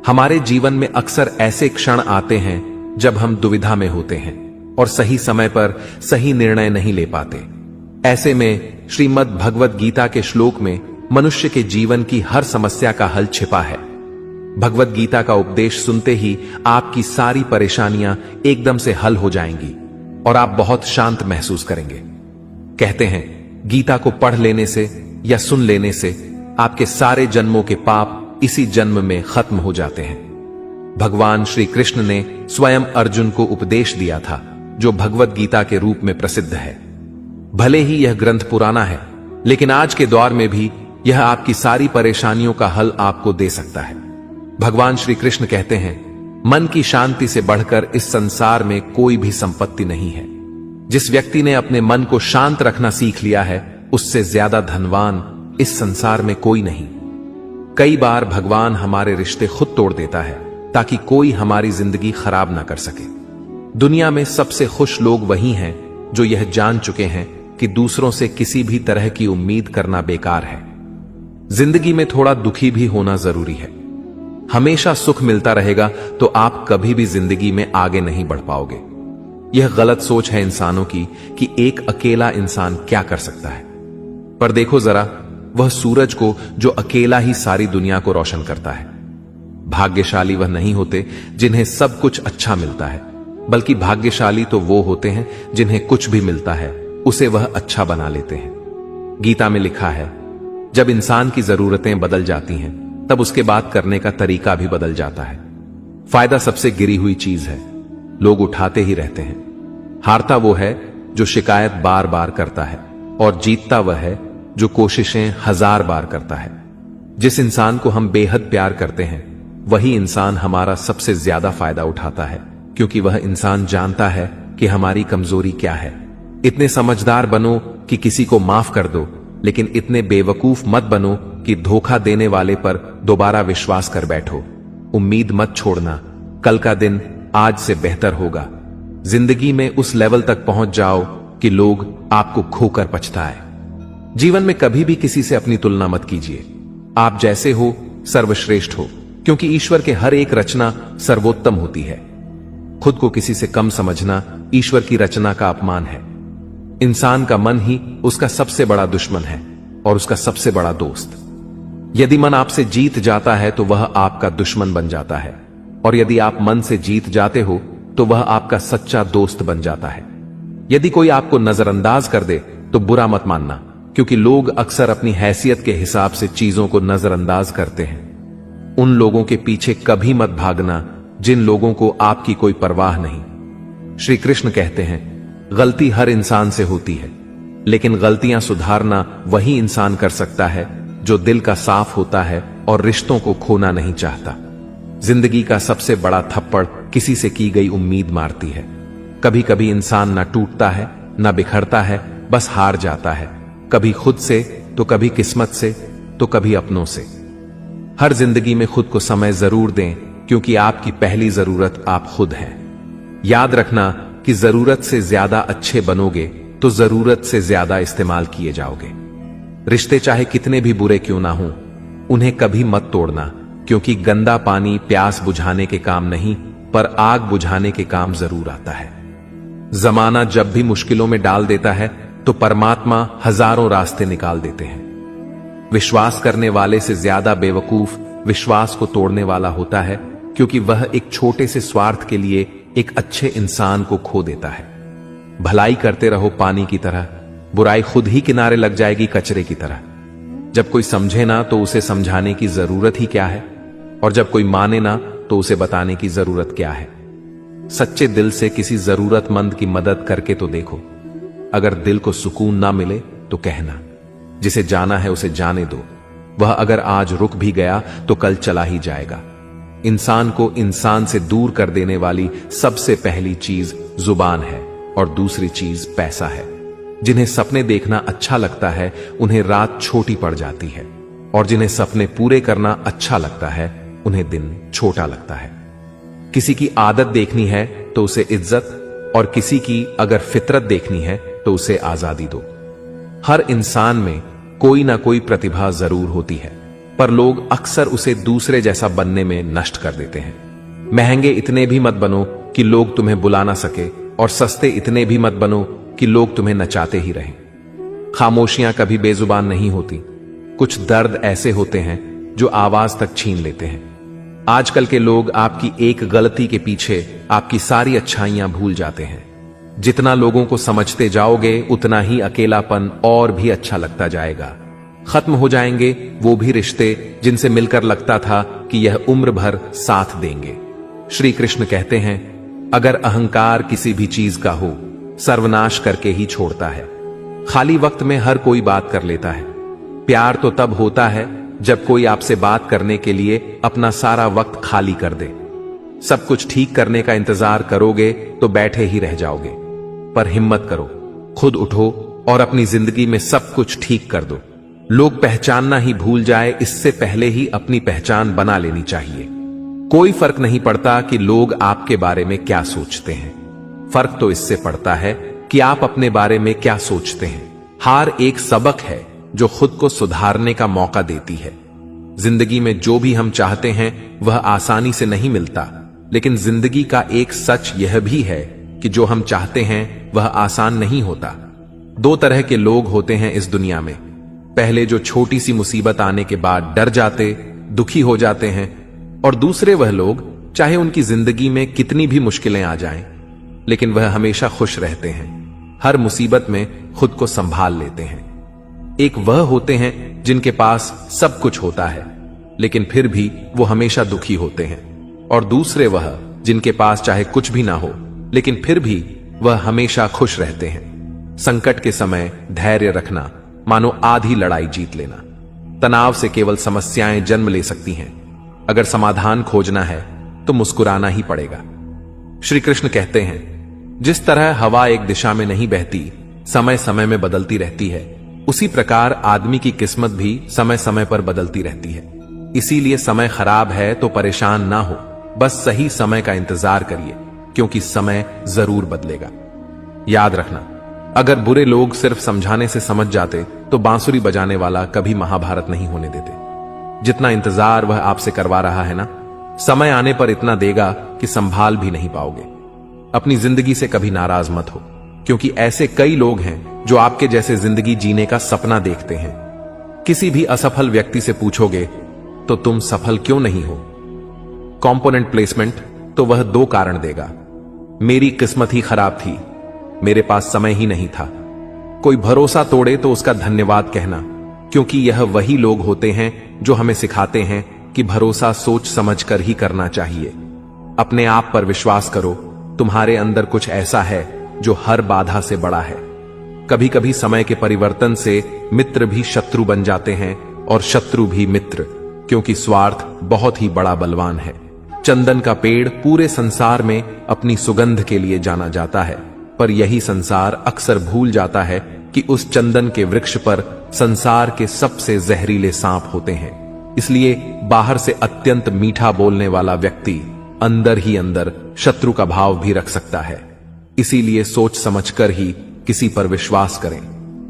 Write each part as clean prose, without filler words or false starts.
हमारे जीवन में अक्सर ऐसे क्षण आते हैं जब हम दुविधा में होते हैं और सही समय पर सही निर्णय नहीं ले पाते। ऐसे में श्रीमद् भगवद गीता के श्लोक में मनुष्य के जीवन की हर समस्या का हल छिपा है। भगवद गीता का उपदेश सुनते ही आपकी सारी परेशानियां एकदम से हल हो जाएंगी और आप बहुत शांत महसूस करेंगे। कहते हैं गीता को पढ़ लेने से या सुन लेने से आपके सारे जन्मों के पाप इसी जन्म में खत्म हो जाते हैं। भगवान श्री कृष्ण ने स्वयं अर्जुन को उपदेश दिया था, जो भगवद गीता के रूप में प्रसिद्ध है। भले ही यह ग्रंथ पुराना है, लेकिन आज के दौर में भी यह आपकी सारी परेशानियों का हल आपको दे सकता है। भगवान श्री कृष्ण कहते हैं, मन की शांति से बढ़कर इस संसार में कोई भी संपत्ति नहीं है। जिस व्यक्ति ने अपने मन को शांत रखना सीख लिया है, उससे ज्यादा धनवान इस संसार में कोई नहीं। कई बार भगवान हमारे रिश्ते खुद तोड़ देता है ताकि कोई हमारी जिंदगी खराब ना कर सके। दुनिया में सबसे खुश लोग वही हैं जो यह जान चुके हैं कि दूसरों से किसी भी तरह की उम्मीद करना बेकार है। जिंदगी में थोड़ा दुखी भी होना जरूरी है। हमेशा सुख मिलता रहेगा तो आप कभी भी जिंदगी में आगे नहीं बढ़ पाओगे। यह गलत सोच है इंसानों की कि एक अकेला इंसान क्या कर सकता है। पर देखो जरा वह सूरज को जो अकेला ही सारी दुनिया को रोशन करता है। भाग्यशाली वह नहीं होते जिन्हें सब कुछ अच्छा मिलता है, बल्कि भाग्यशाली तो वो होते हैं जिन्हें कुछ भी मिलता है उसे वह अच्छा बना लेते हैं। गीता में लिखा है, जब इंसान की जरूरतें बदल जाती हैं तब उसके बात करने का तरीका भी बदल जाता है। फायदा सबसे गिरी हुई चीज है, लोग उठाते ही रहते हैं। हारता वो है जो शिकायत बार बार करता है और जीतता वह है जो कोशिशें 1000 बार करता है। जिस इंसान को हम बेहद प्यार करते हैं वही इंसान हमारा सबसे ज्यादा फायदा उठाता है, क्योंकि वह इंसान जानता है कि हमारी कमजोरी क्या है। इतने समझदार बनो कि किसी को माफ कर दो, लेकिन इतने बेवकूफ मत बनो कि धोखा देने वाले पर दोबारा विश्वास कर बैठो। उम्मीद मत छोड़ना, कल का दिन आज से बेहतर होगा। जिंदगी में उस लेवल तक पहुंच जाओ कि लोग आपको खोकर पछताए। जीवन में कभी भी किसी से अपनी तुलना मत कीजिए। आप जैसे हो सर्वश्रेष्ठ हो, क्योंकि ईश्वर के हर एक रचना सर्वोत्तम होती है। खुद को किसी से कम समझना ईश्वर की रचना का अपमान है। इंसान का मन ही उसका सबसे बड़ा दुश्मन है और उसका सबसे बड़ा दोस्त। यदि मन आपसे जीत जाता है तो वह आपका दुश्मन बन जाता है, और यदि आप मन से जीत जाते हो तो वह आपका सच्चा दोस्त बन जाता है। यदि कोई आपको नजरअंदाज कर दे तो बुरा मत मानना, क्योंकि लोग अक्सर अपनी हैसियत के हिसाब से चीजों को नजरअंदाज करते हैं। उन लोगों के पीछे कभी मत भागना जिन लोगों को आपकी कोई परवाह नहीं। श्री कृष्ण कहते हैं, गलती हर इंसान से होती है, लेकिन गलतियां सुधारना वही इंसान कर सकता है जो दिल का साफ होता है और रिश्तों को खोना नहीं चाहता। जिंदगी का सबसे बड़ा थप्पड़ किसी से की गई उम्मीद मारती है। कभी कभी इंसान ना टूटता है ना बिखरता है, बस हार जाता है, कभी खुद से तो कभी किस्मत से तो कभी अपनों से। हर जिंदगी में खुद को समय जरूर दें, क्योंकि आपकी पहली जरूरत आप खुद हैं। याद रखना कि जरूरत से ज्यादा अच्छे बनोगे तो जरूरत से ज्यादा इस्तेमाल किए जाओगे। रिश्ते चाहे कितने भी बुरे क्यों ना हों, उन्हें कभी मत तोड़ना, क्योंकि गंदा पानी प्यास बुझाने के काम नहीं पर आग बुझाने के काम जरूर आता है। जमाना जब भी मुश्किलों में डाल देता है तो परमात्मा हजारों रास्ते निकाल देते हैं। विश्वास करने वाले से ज्यादा बेवकूफ विश्वास को तोड़ने वाला होता है, क्योंकि वह एक छोटे से स्वार्थ के लिए एक अच्छे इंसान को खो देता है। भलाई करते रहो पानी की तरह, बुराई खुद ही किनारे लग जाएगी कचरे की तरह। जब कोई समझे ना तो उसे समझाने की जरूरत ही क्या है, और जब कोई माने ना तो उसे बताने की जरूरत क्या है। सच्चे दिल से किसी जरूरतमंद की मदद करके तो देखो। अगर दिल को सुकून ना मिले तो कहना, जिसे जाना है उसे जाने दो। वह अगर आज रुक भी गया तो कल चला ही जाएगा। इंसान को इंसान से दूर कर देने वाली सबसे पहली चीज जुबान है और दूसरी चीज पैसा है। जिन्हें सपने देखना अच्छा लगता है उन्हें रात छोटी पड़ जाती है, और जिन्हें सपने पूरे करना अच्छा लगता है उन्हें दिन छोटा लगता है। किसी की आदत देखनी है तो उसे इज्जत, और किसी की अगर फितरत देखनी है तो उसे आजादी दो। हर इंसान में कोई ना कोई प्रतिभा जरूर होती है, पर लोग अक्सर उसे दूसरे जैसा बनने में नष्ट कर देते हैं। महंगे इतने भी मत बनो कि लोग तुम्हें बुला ना सके, और सस्ते इतने भी मत बनो कि लोग तुम्हें नचाते ही रहें। खामोशियां कभी बेजुबान नहीं होती। कुछ दर्द ऐसे होते हैं जो आवाज तक छीन लेते हैं। आजकल के लोग आपकी एक गलती के पीछे आपकी सारी अच्छाइयां भूल जाते हैं। जितना लोगों को समझते जाओगे उतना ही अकेलापन और भी अच्छा लगता जाएगा। खत्म हो जाएंगे वो भी रिश्ते जिनसे मिलकर लगता था कि यह उम्र भर साथ देंगे। श्री कृष्ण कहते हैं, अगर अहंकार किसी भी चीज का हो, सर्वनाश करके ही छोड़ता है। खाली वक्त में हर कोई बात कर लेता है। प्यार तो तब होता है जब कोई आपसे बात करने के लिए अपना सारा वक्त खाली कर दे। सब कुछ ठीक करने का इंतजार करोगे तो बैठे ही रह जाओगे। पर हिम्मत करो, खुद उठो और अपनी जिंदगी में सब कुछ ठीक कर दो। लोग पहचानना ही भूल जाए इससे पहले ही अपनी पहचान बना लेनी चाहिए। कोई फर्क नहीं पड़ता कि लोग आपके बारे में क्या सोचते हैं। फर्क तो इससे पड़ता है कि आप अपने बारे में क्या सोचते हैं। हार एक सबक है जो खुद को सुधारने का मौका देती है। जिंदगी में जो भी हम चाहते हैं वह आसानी से नहीं मिलता, लेकिन जिंदगी का एक सच यह भी है कि जो हम चाहते हैं वह आसान नहीं होता। दो तरह के लोग होते हैं इस दुनिया में। पहले जो छोटी सी मुसीबत आने के बाद डर जाते, दुखी हो जाते हैं, और दूसरे वह लोग चाहे उनकी जिंदगी में कितनी भी मुश्किलें आ जाएं, लेकिन वह हमेशा खुश रहते हैं। हर मुसीबत में खुद को संभाल लेते हैं। एक वह होते हैं जिनके पास सब कुछ होता है, लेकिन फिर भी वो हमेशा दुखी होते हैं, और दूसरे वह जिनके पास चाहे कुछ भी ना हो, लेकिन फिर भी वह हमेशा खुश रहते हैं। संकट के समय धैर्य रखना मानो आधी लड़ाई जीत लेना। तनाव से केवल समस्याएं जन्म ले सकती हैं। अगर समाधान खोजना है तो मुस्कुराना ही पड़ेगा। श्री कृष्ण कहते हैं, जिस तरह हवा एक दिशा में नहीं बहती, समय समय में बदलती रहती है, उसी प्रकार आदमी की किस्मत भी समय समय पर बदलती रहती है। इसीलिए समय खराब है तो परेशान ना हो, बस सही समय का इंतजार करिए, क्योंकि समय जरूर बदलेगा। याद रखना, अगर बुरे लोग सिर्फ समझाने से समझ जाते तो बांसुरी बजाने वाला कभी महाभारत नहीं होने देते। जितना इंतजार वह आपसे करवा रहा है ना, समय आने पर इतना देगा कि संभाल भी नहीं पाओगे। अपनी जिंदगी से कभी नाराज मत हो, क्योंकि ऐसे कई लोग हैं जो आपके जैसे जिंदगी जीने का सपना देखते हैं। किसी भी असफल व्यक्ति से पूछोगे तो तुम सफल क्यों नहीं हो, कंपोनेंट प्लेसमेंट, तो वह दो कारण देगा। मेरी किस्मत ही खराब थी, मेरे पास समय ही नहीं था। कोई भरोसा तोड़े तो उसका धन्यवाद कहना, क्योंकि यह वही लोग होते हैं जो हमें सिखाते हैं कि भरोसा सोच समझ कर ही करना चाहिए। अपने आप पर विश्वास करो, तुम्हारे अंदर कुछ ऐसा है जो हर बाधा से बड़ा है। कभी कभी समय के परिवर्तन से मित्र भी शत्रु बन जाते हैं और शत्रु भी मित्र, क्योंकि स्वार्थ बहुत ही बड़ा बलवान है। चंदन का पेड़ पूरे संसार में अपनी सुगंध के लिए जाना जाता है, पर यही संसार अक्सर भूल जाता है कि उस चंदन के वृक्ष पर संसार के सबसे जहरीले सांप होते हैं। इसलिए बाहर से अत्यंत मीठा बोलने वाला व्यक्ति अंदर ही अंदर शत्रु का भाव भी रख सकता है। इसीलिए सोच समझकर ही किसी पर विश्वास करें।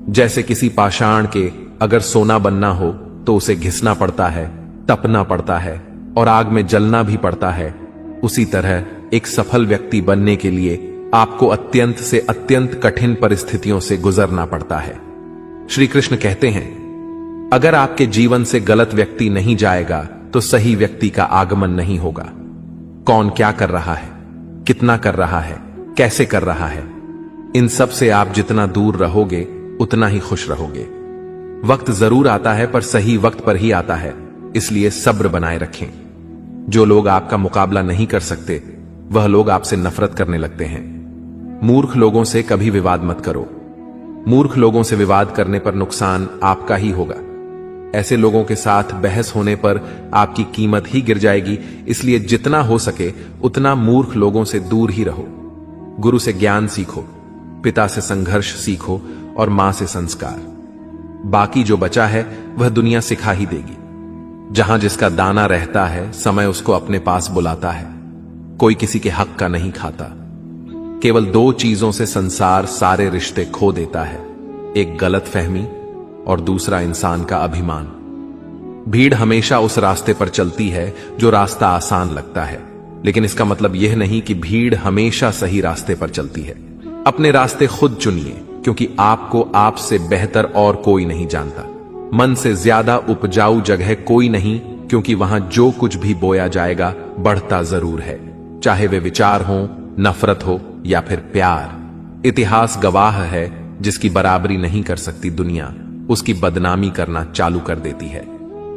जैसे किसी पाषाण के अगर सोना बनना हो तो उसे घिसना पड़ता है, तपना पड़ता है और आग में जलना भी पड़ता है, उसी तरह एक सफल व्यक्ति बनने के लिए आपको अत्यंत से अत्यंत कठिन परिस्थितियों से गुजरना पड़ता है। श्री कृष्ण कहते हैं, अगर आपके जीवन से गलत व्यक्ति नहीं जाएगा तो सही व्यक्ति का आगमन नहीं होगा। कौन क्या कर रहा है, कितना कर रहा है, कैसे कर रहा है, इन सब से आप जितना दूर रहोगे उतना ही खुश रहोगे। वक्त जरूर आता है पर सही वक्त पर ही आता है, इसलिए सब्र बनाए रखें। जो लोग आपका मुकाबला नहीं कर सकते वह लोग आपसे नफरत करने लगते हैं। मूर्ख लोगों से कभी विवाद मत करो। मूर्ख लोगों से विवाद करने पर नुकसान आपका ही होगा। ऐसे लोगों के साथ बहस होने पर आपकी कीमत ही गिर जाएगी, इसलिए जितना हो सके उतना मूर्ख लोगों से दूर ही रहो। गुरु से ज्ञान सीखो, पिता से संघर्ष सीखो और मां से संस्कार। बाकी जो बचा है वह दुनिया सिखा ही देगी। जहां जिसका दाना रहता है समय उसको अपने पास बुलाता है। कोई किसी के हक का नहीं खाता। केवल दो चीजों से संसार सारे रिश्ते खो देता है, एक गलत फहमी और दूसरा इंसान का अभिमान। भीड़ हमेशा उस रास्ते पर चलती है जो रास्ता आसान लगता है, लेकिन इसका मतलब यह नहीं कि भीड़ हमेशा सही रास्ते पर चलती है। अपने रास्ते खुद चुनिए, क्योंकि आपको आपसे बेहतर और कोई नहीं जानता। मन से ज्यादा उपजाऊ जगह कोई नहीं, क्योंकि वहां जो कुछ भी बोया जाएगा बढ़ता जरूर है, चाहे वे विचार हो, नफरत हो या फिर प्यार। इतिहास गवाह है, जिसकी बराबरी नहीं कर सकती दुनिया, उसकी बदनामी करना चालू कर देती है।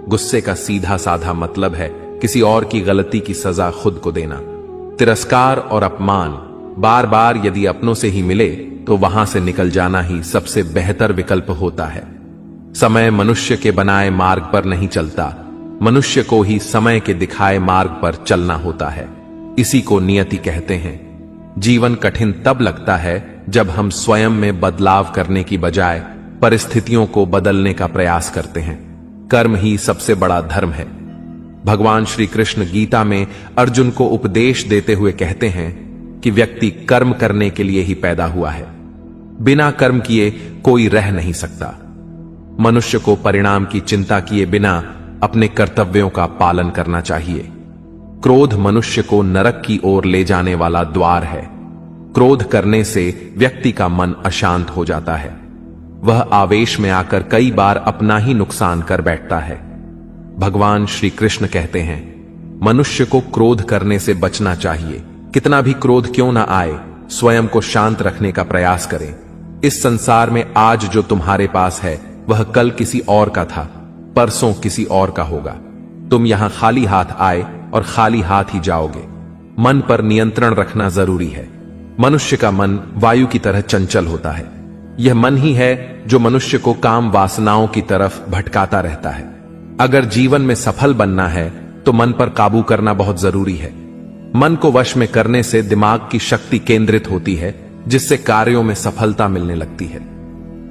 गुस्से का सीधा साधा मतलब है किसी और की गलती की सजा खुद को देना। तिरस्कार और अपमान बार बार यदि अपनों से ही मिले तो वहां से निकल जाना ही सबसे बेहतर विकल्प होता है। समय मनुष्य के बनाए मार्ग पर नहीं चलता, मनुष्य को ही समय के दिखाए मार्ग पर चलना होता है। इसी को नियति कहते हैं। जीवन कठिन तब लगता है जब हम स्वयं में बदलाव करने की बजाय परिस्थितियों को बदलने का प्रयास करते हैं। कर्म ही सबसे बड़ा धर्म है। भगवान श्री कृष्ण गीता में अर्जुन को उपदेश देते हुए कहते हैं कि व्यक्ति कर्म करने के लिए ही पैदा हुआ है। बिना कर्म किए कोई रह नहीं सकता। मनुष्य को परिणाम की चिंता किए बिना अपने कर्तव्यों का पालन करना चाहिए। क्रोध मनुष्य को नरक की ओर ले जाने वाला द्वार है। क्रोध करने से व्यक्ति का मन अशांत हो जाता है। वह आवेश में आकर कई बार अपना ही नुकसान कर बैठता है। भगवान श्री कृष्ण कहते हैं, मनुष्य को क्रोध करने से बचना चाहिए। कितना भी क्रोध क्यों ना आए, स्वयं को शांत रखने का प्रयास करें। इस संसार में आज जो तुम्हारे पास है वह कल किसी और का था, परसों किसी और का होगा। तुम यहां खाली हाथ आए और खाली हाथ ही जाओगे। मन पर नियंत्रण रखना जरूरी है। मनुष्य का मन वायु की तरह चंचल होता है। यह मन ही है जो मनुष्य को काम वासनाओं की तरफ भटकाता रहता है। अगर जीवन में सफल बनना है तो मन पर काबू करना बहुत जरूरी है। मन को वश में करने से दिमाग की शक्ति केंद्रित होती है, जिससे कार्यों में सफलता मिलने लगती है।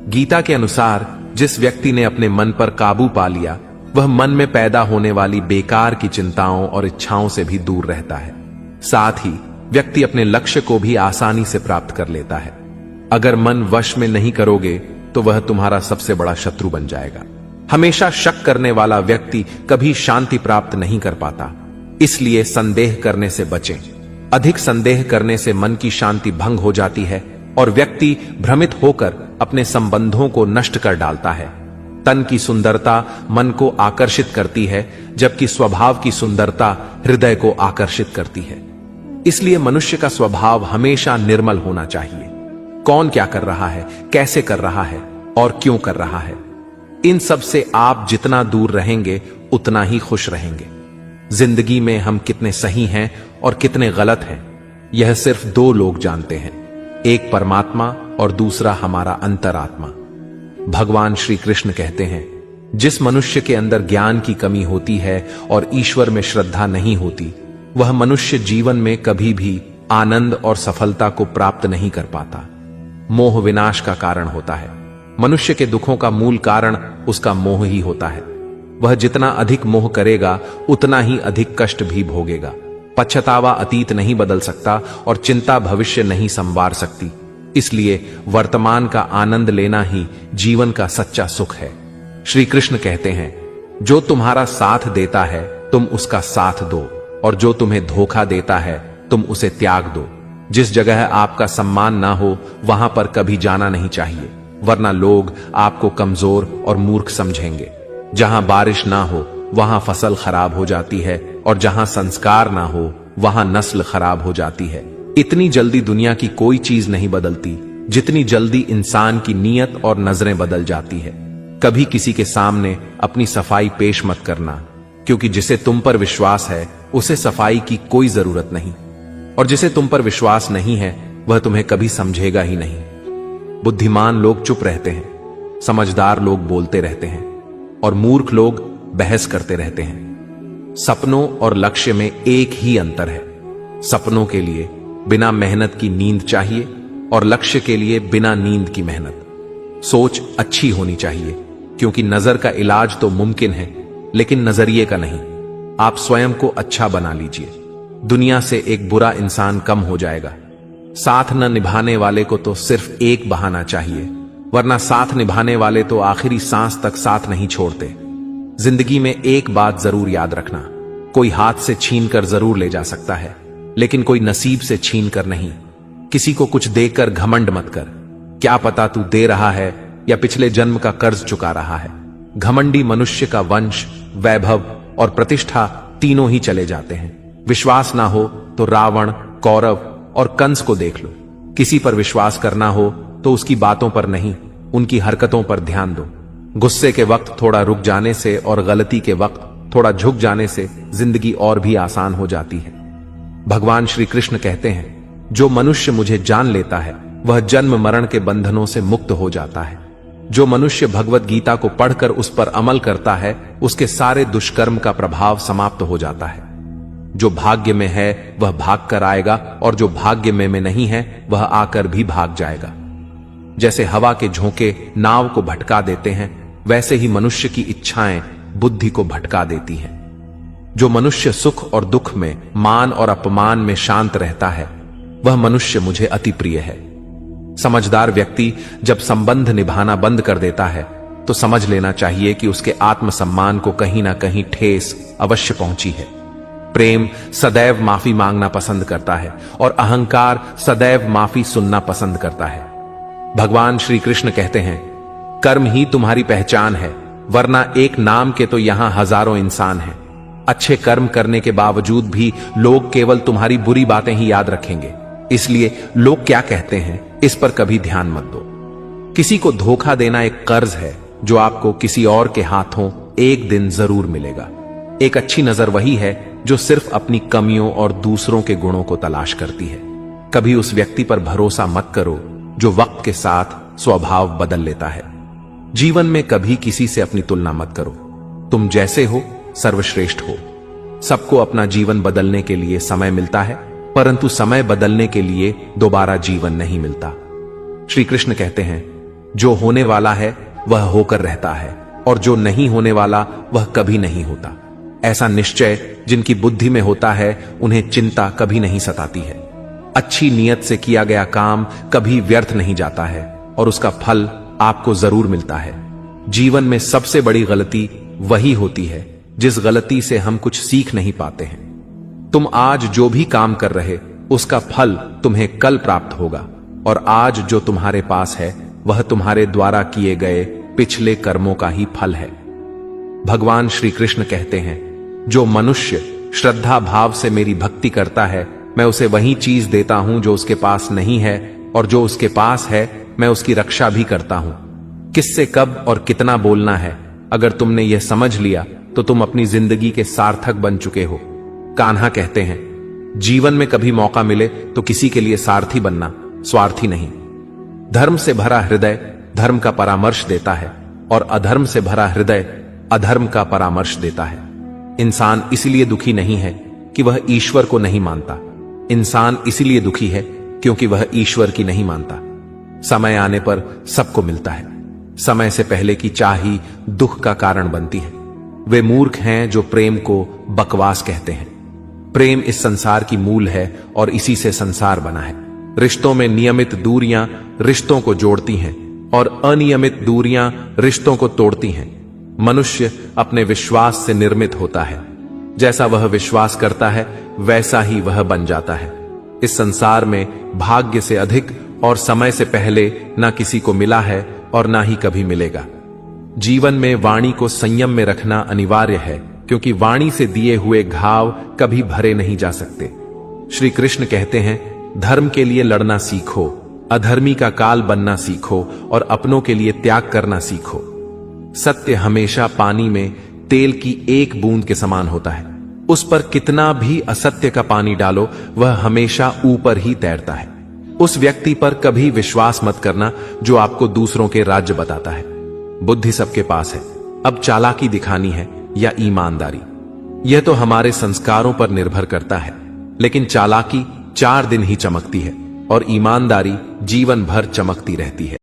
गीता के अनुसार जिस व्यक्ति ने अपने मन पर काबू पा लिया, वह मन में पैदा होने वाली बेकार की चिंताओं और इच्छाओं से भी दूर रहता है। साथ ही व्यक्ति अपने लक्ष्य को भी आसानी से प्राप्त कर लेता है। अगर मन वश में नहीं करोगे तो वह तुम्हारा सबसे बड़ा शत्रु बन जाएगा। हमेशा शक करने वाला व्यक्ति कभी शांति प्राप्त नहीं कर पाता, इसलिए संदेह करने से बचें। अधिक संदेह करने से मन की शांति भंग हो जाती है और व्यक्ति भ्रमित होकर अपने संबंधों को नष्ट कर डालता है। तन की सुंदरता मन को आकर्षित करती है, जबकि स्वभाव की सुंदरता हृदय को आकर्षित करती है। इसलिए मनुष्य का स्वभाव हमेशा निर्मल होना चाहिए। कौन क्या कर रहा है, कैसे कर रहा है और क्यों कर रहा है, इन सब से आप जितना दूर रहेंगे उतना ही खुश रहेंगे। जिंदगी में हम कितने सही हैं और कितने गलत हैं, यह सिर्फ दो लोग जानते हैं, एक परमात्मा और दूसरा हमारा अंतरात्मा। भगवान श्री कृष्ण कहते हैं, जिस मनुष्य के अंदर ज्ञान की कमी होती है और ईश्वर में श्रद्धा नहीं होती, वह मनुष्य जीवन में कभी भी आनंद और सफलता को प्राप्त नहीं कर पाता। मोह विनाश का कारण होता है। मनुष्य के दुखों का मूल कारण उसका मोह ही होता है। वह जितना अधिक मोह करेगा उतना ही अधिक कष्ट भी भोगेगा। पछतावा अतीत नहीं बदल सकता और चिंता भविष्य नहीं संवार सकती। इसलिए वर्तमान का आनंद लेना ही जीवन का सच्चा सुख है। श्री कृष्ण कहते हैं, जो तुम्हारा साथ देता है तुम उसका साथ दो, और जो तुम्हें धोखा देता है तुम उसे त्याग दो। जिस जगह आपका सम्मान ना हो वहां पर कभी जाना नहीं चाहिए, वरना लोग आपको कमजोर और मूर्ख समझेंगे। जहां बारिश ना हो वहां फसल खराब हो जाती है, और जहां संस्कार ना हो वहां नस्ल खराब हो जाती है। इतनी जल्दी दुनिया की कोई चीज नहीं बदलती जितनी जल्दी इंसान की नीयत और नजरें बदल जाती है। कभी किसी के सामने अपनी सफाई पेश मत करना, क्योंकि जिसे तुम पर विश्वास है उसे सफाई की कोई जरूरत नहीं, और जिसे तुम पर विश्वास नहीं है वह तुम्हें कभी समझेगा ही नहीं। बुद्धिमान लोग चुप रहते हैं, समझदार लोग बोलते रहते हैं, और मूर्ख लोग बहस करते रहते हैं। सपनों और लक्ष्य में एक ही अंतर है। सपनों के लिए बिना मेहनत की नींद चाहिए और लक्ष्य के लिए बिना नींद की मेहनत। सोच अच्छी होनी चाहिए, क्योंकि नजर का इलाज तो मुमकिन है लेकिन नजरिए का नहीं। आप स्वयं को अच्छा बना लीजिए, दुनिया से एक बुरा इंसान कम हो जाएगा। साथ न निभाने वाले को तो सिर्फ एक बहाना चाहिए, वरना साथ निभाने वाले तो आखिरी सांस तक साथ नहीं छोड़ते। जिंदगी में एक बात जरूर याद रखना, कोई हाथ से छीन कर जरूर ले जा सकता है, लेकिन कोई नसीब से छीन कर नहीं। किसी को कुछ देकर घमंड मत कर, क्या पता तू दे रहा है या पिछले जन्म का कर्ज चुका रहा है। घमंडी मनुष्य का वंश, वैभव और प्रतिष्ठा तीनों ही चले जाते हैं। विश्वास ना हो तो रावण, कौरव और कंस को देख लो। किसी पर विश्वास करना हो तो उसकी बातों पर नहीं, उनकी हरकतों पर ध्यान दो। गुस्से के वक्त थोड़ा रुक जाने से और गलती के वक्त थोड़ा झुक जाने से जिंदगी और भी आसान हो जाती है। भगवान श्री कृष्ण कहते हैं, जो मनुष्य मुझे जान लेता है वह जन्म मरण के बंधनों से मुक्त हो जाता है। जो मनुष्य भगवत गीता को पढ़कर उस पर अमल करता है उसके सारे दुष्कर्म का प्रभाव समाप्त हो जाता है। जो भाग्य में है वह भाग कर आएगा और जो भाग्य में नहीं है वह आकर भी भाग जाएगा। जैसे हवा के झोंके नाव को भटका देते हैं, वैसे ही मनुष्य की इच्छाएं बुद्धि को भटका देती हैं। जो मनुष्य सुख और दुख में, मान और अपमान में शांत रहता है वह मनुष्य मुझे अति प्रिय है। समझदार व्यक्ति जब संबंध निभाना बंद कर देता है तो समझ लेना चाहिए कि उसके आत्मसम्मान को कहीं ना कहीं ठेस अवश्य पहुंची है। प्रेम सदैव माफी मांगना पसंद करता है और अहंकार सदैव माफी सुनना पसंद करता है। भगवान श्री कृष्ण कहते हैं, कर्म ही तुम्हारी पहचान है, वरना एक नाम के तो यहां हजारों इंसान हैं। अच्छे कर्म करने के बावजूद भी लोग केवल तुम्हारी बुरी बातें ही याद रखेंगे, इसलिए लोग क्या कहते हैं इस पर कभी ध्यान मत दो। किसी को धोखा देना एक कर्ज है जो आपको किसी और के हाथों एक दिन जरूर मिलेगा। एक अच्छी नजर वही है जो सिर्फ अपनी कमियों और दूसरों के गुणों को तलाश करती है। कभी उस व्यक्ति पर भरोसा मत करो जो वक्त के साथ स्वभाव बदल लेता है। जीवन में कभी किसी से अपनी तुलना मत करो। तुम जैसे हो सर्वश्रेष्ठ हो। सबको अपना जीवन बदलने के लिए समय मिलता है, परंतु समय बदलने के लिए दोबारा जीवन नहीं मिलता। श्री कृष्ण कहते हैं, जो होने वाला है वह होकर रहता है और जो नहीं होने वाला वह कभी नहीं होता। ऐसा निश्चय जिनकी बुद्धि में होता है उन्हें चिंता कभी नहीं सताती है। अच्छी नीयत से किया गया काम कभी व्यर्थ नहीं जाता है और उसका फल आपको जरूर मिलता है। जीवन में सबसे बड़ी गलती वही होती है जिस गलती से हम कुछ सीख नहीं पाते हैं। तुम आज जो भी काम कर रहे उसका फल तुम्हें कल प्राप्त होगा और आज जो तुम्हारे पास है वह तुम्हारे द्वारा किए गए पिछले कर्मों का ही फल है। भगवान श्री कृष्ण कहते हैं, जो मनुष्य श्रद्धा भाव से मेरी भक्ति करता है मैं उसे वही चीज देता हूं जो उसके पास नहीं है, और जो उसके पास है मैं उसकी रक्षा भी करता हूं। किससे कब और कितना बोलना है, अगर तुमने यह समझ लिया तो तुम अपनी जिंदगी के सार्थक बन चुके हो। कान्हा कहते हैं, जीवन में कभी मौका मिले तो किसी के लिए सारथी बनना, स्वार्थी नहीं। धर्म से भरा हृदय धर्म का परामर्श देता है और अधर्म से भरा हृदय अधर्म का परामर्श देता है। इंसान इसलिए दुखी नहीं है कि वह ईश्वर को नहीं मानता, इंसान इसलिए दुखी है क्योंकि वह ईश्वर की नहीं मानता। समय आने पर सबको मिलता है, समय से पहले की चाह ही दुख का कारण बनती है। वे मूर्ख हैं जो प्रेम को बकवास कहते हैं। प्रेम इस संसार की मूल है और इसी से संसार बना है। रिश्तों में नियमित दूरियां रिश्तों को जोड़ती हैं और अनियमित दूरियां रिश्तों को तोड़ती हैं। मनुष्य अपने विश्वास से निर्मित होता है, जैसा वह विश्वास करता है वैसा ही वह बन जाता है। इस संसार में भाग्य से अधिक और समय से पहले ना किसी को मिला है और ना ही कभी मिलेगा। जीवन में वाणी को संयम में रखना अनिवार्य है, क्योंकि वाणी से दिए हुए घाव कभी भरे नहीं जा सकते। श्री कृष्ण कहते हैं, धर्म के लिए लड़ना सीखो, अधर्मी का काल बनना सीखो और अपनों के लिए त्याग करना सीखो। सत्य हमेशा पानी में तेल की एक बूंद के समान होता है। उस पर कितना भी असत्य का पानी डालो वह हमेशा ऊपर ही तैरता है। उस व्यक्ति पर कभी विश्वास मत करना जो आपको दूसरों के राज्य बताता है। बुद्धि सबके पास है, अब चालाकी दिखानी है या ईमानदारी, यह तो हमारे संस्कारों पर निर्भर करता है। लेकिन चालाकी 4 दिन ही चमकती है और ईमानदारी जीवन भर चमकती रहती है।